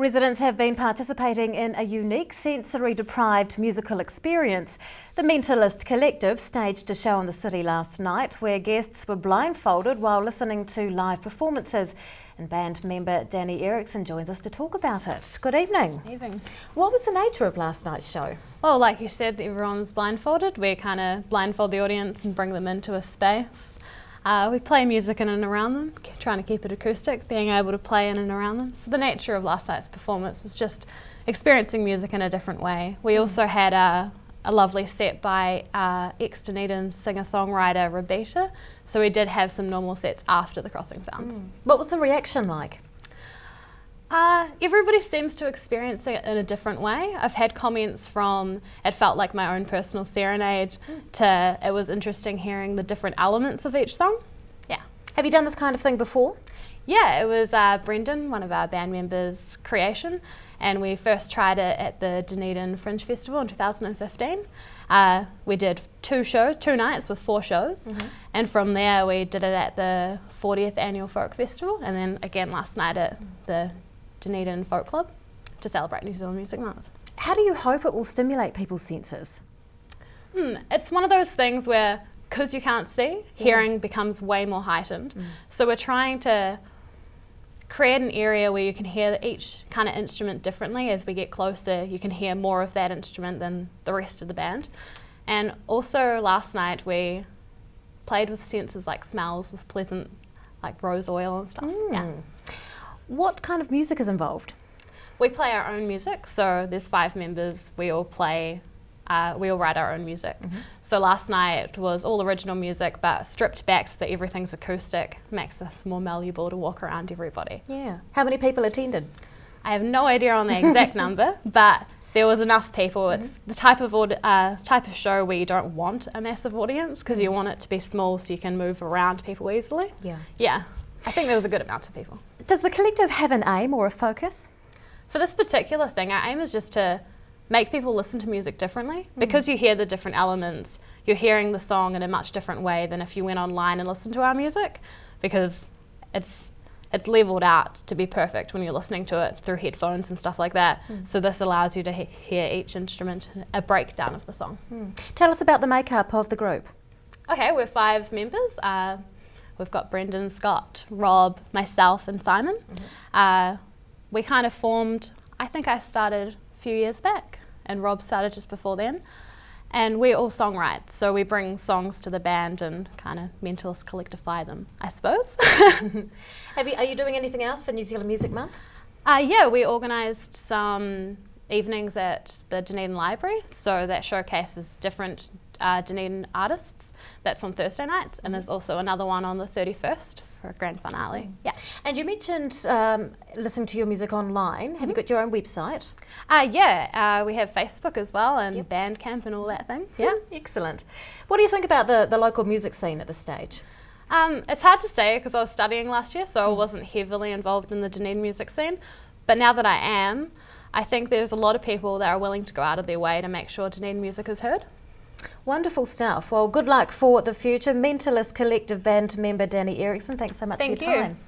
Residents have been participating in a unique sensory-deprived musical experience. The Mentalist Collective staged a show in the city last night where guests were blindfolded while listening to live performances. And band member Danie Erickson joins us to talk about it. Good evening. Evening. What was the nature of last night's show? Well, like you said, everyone's blindfolded. We kind of blindfold the audience and bring them into a space. We play music in and around them, trying to keep it acoustic, being able to play in and around them. So the nature of last night's performance was just experiencing music in a different way. We also had a lovely set by ex-Dunedin singer-songwriter Rebecca, so we did have some normal sets after the crossing sounds. What was the reaction like? Everybody seems to experience it in a different way. I've had comments from it felt like my own personal serenade to it was interesting hearing the different elements of each song. Yeah. Have you done this kind of thing before? Yeah, it was Brendan, one of our band members' creation, and we first tried it at the Dunedin Fringe Festival in 2015. We did two nights with 4 shows, and from there we did it at the 40th Annual Folk Festival, and then again last night at the Dunedin Folk Club to celebrate New Zealand Music Month. How do you hope it will stimulate people's senses? It's one of those things where, because you can't see, hearing becomes way more heightened. So we're trying to create an area where you can hear each kind of instrument differently. As we get closer, you can hear more of that instrument than the rest of the band. And also last night we played with senses like smells, with pleasant like rose oil and stuff. Yeah. What kind of music is involved? We play our own music, so there's 5 members. We all write our own music. So last night was all original music, but stripped back so that everything's acoustic, makes us more malleable to walk around everybody. Yeah. How many people attended? I have no idea on the exact number, but there was enough people. It's the type of show where you don't want a massive audience because you want it to be small so you can move around people easily. Yeah. I think there was a good amount of people. Does the collective have an aim or a focus? For this particular thing, our aim is just to make people listen to music differently. Because you hear the different elements, you're hearing the song in a much different way than if you went online and listened to our music, because it's leveled out to be perfect when you're listening to it through headphones and stuff like that. So this allows you to hear each instrument, a breakdown of the song. Tell us about the makeup of the group. Okay, we're 5 members. We've got Brendan, Scott, Rob, myself and Simon. We kind of formed, I think I started a few years back and Rob started just before then. And we all songwrite, so we bring songs to the band and kind of Mentalist Collectivify them, I suppose. Are you doing anything else for New Zealand Music Month? Yeah, we organised some evenings at the Dunedin Library, so that showcases different Dunedin artists. That's on Thursday nights, and there's also another one on the 31st for a grand finale. Yeah. And you mentioned listening to your music online. Have you got your own website? Yeah, we have Facebook as well, and Bandcamp and all that thing. Yeah. Excellent. What do you think about the local music scene at this stage? It's hard to say because I was studying last year, so I wasn't heavily involved in the Dunedin music scene. But now that I am, I think there's a lot of people that are willing to go out of their way to make sure Dunedin music is heard. Wonderful stuff. Well, good luck for the future. Mentalist Collective band member Danie Erickson, thanks so much for your time.